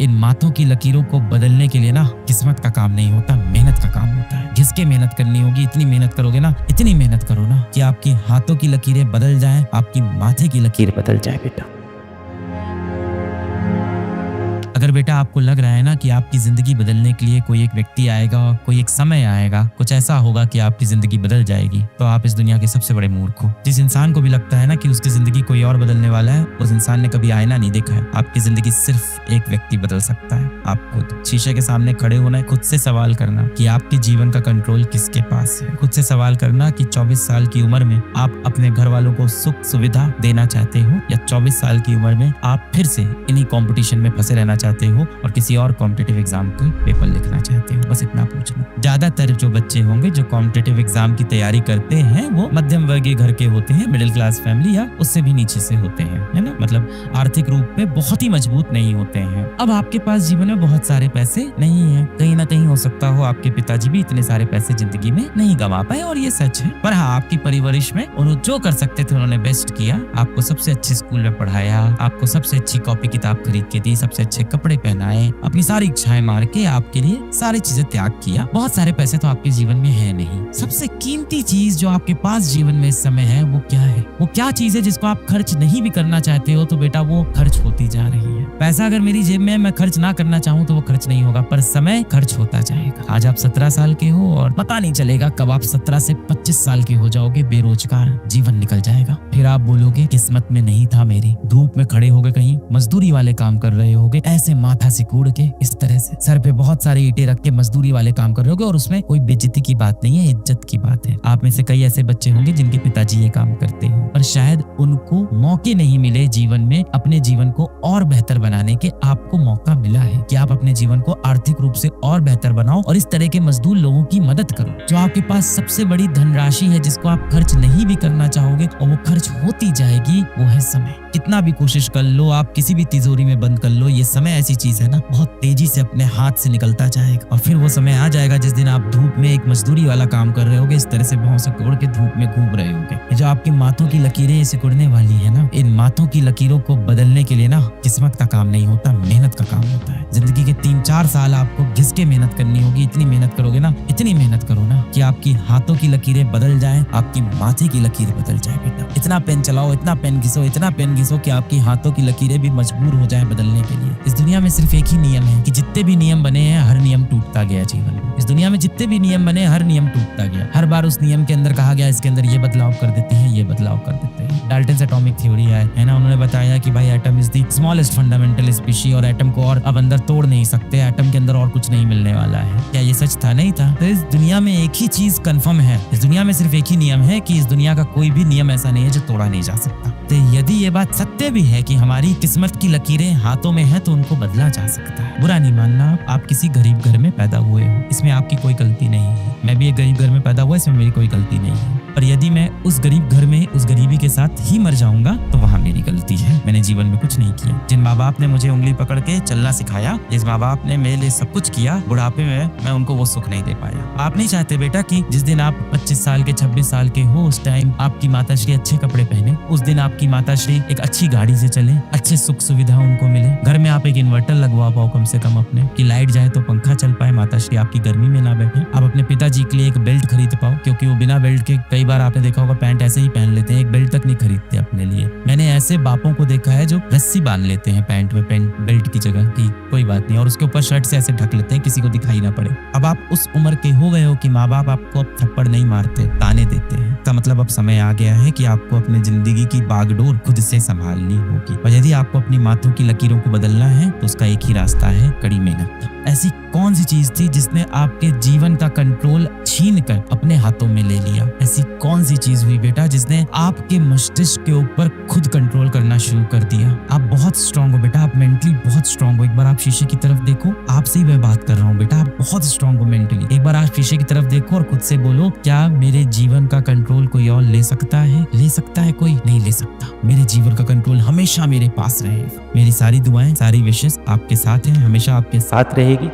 इन माथों की लकीरों को बदलने के लिए ना किस्मत का काम नहीं होता, मेहनत का काम होता है। जिसके मेहनत करनी होगी, इतनी मेहनत करोगे ना, इतनी मेहनत करो ना कि आपकी हाथों की लकीरें बदल जाएं, आपकी माथे की लकीर बदल जाए बेटा। अगर बेटा आपको लग रहा है ना कि आपकी जिंदगी बदलने के लिए कोई एक व्यक्ति आएगा, कोई एक समय आएगा, कुछ ऐसा होगा कि आपकी जिंदगी बदल जाएगी, तो आप इस दुनिया के सबसे बड़े मूर्ख हो। जिस इंसान को भी लगता है ना कि उसकी जिंदगी कोई और बदलने वाला है, उस इंसान ने कभी आईना नहीं देखा है। आपकी जिंदगी सिर्फ एक व्यक्ति बदल सकता है, आप खुद। शीशे के सामने खड़े होना है, खुद से सवाल करना कि आपके जीवन का कंट्रोल किसके पास है। खुद से सवाल करना कि 24 साल की उम्र में आप अपने घर वालों को सुख सुविधा देना चाहते हो, या 24 साल की उम्र में आप फिर से इन्हीं कंपटीशन में फंसे रहना चाहते हो और किसी और कॉम्पिटिटिव एग्जाम का पेपर लिखना चाहते हो। बस इतना पूछना। ज्यादातर जो बच्चे होंगे जो कॉम्पिटिटिव एग्जाम की तैयारी करते हैं, वो मध्यम वर्गीय घर के होते हैं, मिडिल क्लास फैमिली या उससे भी नीचे से होते हैं, है ना। मतलब आर्थिक रूप में बहुत ही मजबूत नहीं होते हैं। अब आपके पास जीवन में बहुत सारे पैसे नहीं है, कहीं ना कहीं हो सकता हो आपके पिताजी भी इतने सारे पैसे जिंदगी में नहीं कमा पाए, और ये सच है। पर हाँ, आपकी परवरिश में उन्होंने जो कर सकते थे उन्होंने बेस्ट किया। आपको सबसे अच्छे स्कूल में पढ़ाया, आपको सबसे अच्छी कॉपी किताब खरीद के दी, सबसे अच्छे कपड़े पहनाए, अपनी सारी इच्छाएं मार के आपके लिए सारी चीजें त्याग किया। बहुत सारे पैसे तो आपके जीवन में है नहीं। सबसे कीमती चीज जो आपके पास जीवन में इस समय है वो क्या है? वो क्या चीज है जिसको आप खर्च नहीं भी करना चाहते हो, तो बेटा वो खर्च होती जा रही है। पैसा अगर मेरी जेब में मैं खर्च ना करना चाहूँ तो वो खर्च नहीं होगा, पर समय खर्च होता जाएगा। आज आप 17 साल के हो और पता नहीं चलेगा कब आप 17 से 25 साल के हो जाओगे, बेरोजगार, जीवन निकल जाएगा। फिर आप बोलोगे किस्मत में नहीं था मेरी। धूप में खड़े होगे, कहीं मजदूरी वाले काम कर रहे होगे, ऐसे माथा सिकुड़ के, इस तरह से सर पे बहुत सारे ईंटें रख के मजदूरी वाले काम कर रहे होगे, और उसमें कोई बेइज्जती की बात नहीं है, इज्जत की बात है। आप में से कई ऐसे बच्चे होंगे जिनके पिताजी ये काम करते हो, पर शायद उनको मौके नहीं मिले जीवन में अपने जीवन को और बेहतर बनाने के। आपको मौका मिला है कि आप अपने जीवन को आर्थिक रूप से और बेहतर बनाओ और इस तरह के मजदूर लोगों की मदद करो। जो आपके पास सबसे बड़ी धनराशि है जिसको आप खर्च नहीं भी करना चाहोगे और वो खर्च होती जाएगी, वो है समय। कितना भी कोशिश कर लो, आप किसी भी तिजोरी में बंद कर लो, ये समय ऐसी चीज है ना, बहुत तेजी से अपने हाथ से निकलता जाएगा। और फिर वो समय आ जाएगा जिस दिन आप धूप में एक मजदूरी वाला काम कर रहे होगे, इस तरह से भौं से कोड़ के धूप में घूम रहे होगे। जो आपकी माथों की लकीरें सिकुड़ने वाली है ना, इन माथों की लकीरों को बदलने के लिए ना किस्मत का काम नहीं होता, मेहनत का काम होता है। जिंदगी के 3-4 साल आपको घिस के मेहनत करनी होगी। इतनी मेहनत करोगे ना, इतनी मेहनत करो ना कि आपकी हाथों की लकीरें बदल जाए, आपकी माथे की लकीर बदल जाए बेटा। इतना पेन चलाओ, इतना पेन घिसो, इतना पेन घिसो कि आपकी हाथों की लकीरें भी मजबूर हो जाए बदलने के लिए। इस दुनिया में सिर्फ एक ही नियम है कि जितने भी नियम बने हैं, हर नियम टूटता गया जीवन में। इस दुनिया में जितने भी नियम बने, हर नियम टूटता गया। हर बार उस नियम के अंदर कहा गया इसके अंदर ये बदलाव कर देते हैं, ये बदलाव कर देते हैं। डाल्टन एटॉमिक थ्योरी है ना, उन्होंने बताया कि भाई atom is the smallest fundamental species, और एटम को और अब अंदर तोड़ नहीं सकते, एटम के अंदर और कुछ नहीं मिलने वाला है। क्या ये सच था? नहीं था। तो इस दुनिया में एक ही चीज कंफर्म है, इस दुनिया में सिर्फ एक ही नियम है कि इस दुनिया का कोई भी नियम ऐसा नहीं है जो तोड़ा नहीं जा सकता। तो यदि ये बात सत्य भी है कि हमारी किस्मत की लकीरें हाथों में है, तो उनको बदला जा सकता है। बुरा नहीं मानना, आप किसी गरीब घर में पैदा हुए हो, इसमें आपकी कोई गलती नहीं है। मैं भी एक गरीब घर में पैदा हुआ, इसमें मेरी कोई गलती नहीं है। पर यदि मैं उस गरीब घर में उस गरीबी के साथ ही मर जाऊंगा तो वहां मेरी गलती है। मैंने जीवन में कुछ नहीं किया। जिन माँ बाप ने मुझे उंगली पकड़ के चलना सिखाया, जिस माँ बाप ने मेरे लिए सब कुछ किया, बुढ़ापे में मैं उनको वो सुख नहीं दे पाया। आप नहीं चाहते बेटा कि जिस दिन आप 25 साल के 26 साल के हो, उस टाइम आपकी माताश्री अच्छे कपड़े पहने, उस दिन आपकी माताश्री एक अच्छी गाड़ी से चले, अच्छे सुख सुविधा उनको मिले, घर में आप एक इन्वर्टर लगवा पाओ कम से कम अपने, कि लाइट जाए तो पंखा चल पाए, माताश्री आपकी गर्मी में ना बैठे। आप अपने पिताजी के लिए एक बेल्ट खरीद पाओ, क्योंकि वो बिना बेल्ट के कई बार आपने देखा होगा पैंट ऐसे ही पहन लेते हैं, एक बेल्ट तक नहीं खरीदते अपने लिए। मैंने ऐसे बापों को देखा है जो रस्सी बांध लेते हैं पैंट में, पैंट बेल्ट की जगह की कोई बात नहीं, और उसके ऊपर शर्ट से ऐसे ढक लेते हैं किसी को दिखाई ना पड़े। अब आप उस उम्र के हो गए हो कि माँ बाप आपको अब थप्पड़ नहीं मारते, ताने देते हैं। का मतलब अब समय आ गया है कि आपको अपने जिंदगी की बागडोर खुद से संभालनी होगी। और यदि आपको अपनी माथों की लकीरों को बदलना है तो उसका एक ही रास्ता है, कड़ी मेहनत। ऐसी कौन सी चीज थी जिसने आपके जीवन का कंट्रोल छीन कर अपने हाथों में ले लिया? ऐसी कौन सी चीज हुई बेटा जिसने आपके मस्तिष्क के ऊपर खुद कंट्रोल करना शुरू कर दिया? आप बहुत स्ट्रांग हो बेटा, आप मेंटली बहुत स्ट्रांग हो। एक बार आप शीशे की तरफ देखो, आपसे ही मैं बात कर रहा हूँ बेटा, आप बहुत स्ट्रांग हो मेंटली। एक बार आप शीशे की तरफ देखो और खुद से बोलो, क्या मेरे जीवन का कंट्रोल कोई और ले सकता है? ले सकता है कोई? नहीं ले सकता। मेरे जीवन का कंट्रोल हमेशा मेरे पास रहे। मेरी सारी दुआएं, सारी विशेष आपके साथ हैं, हमेशा आपके साथ रहेगी।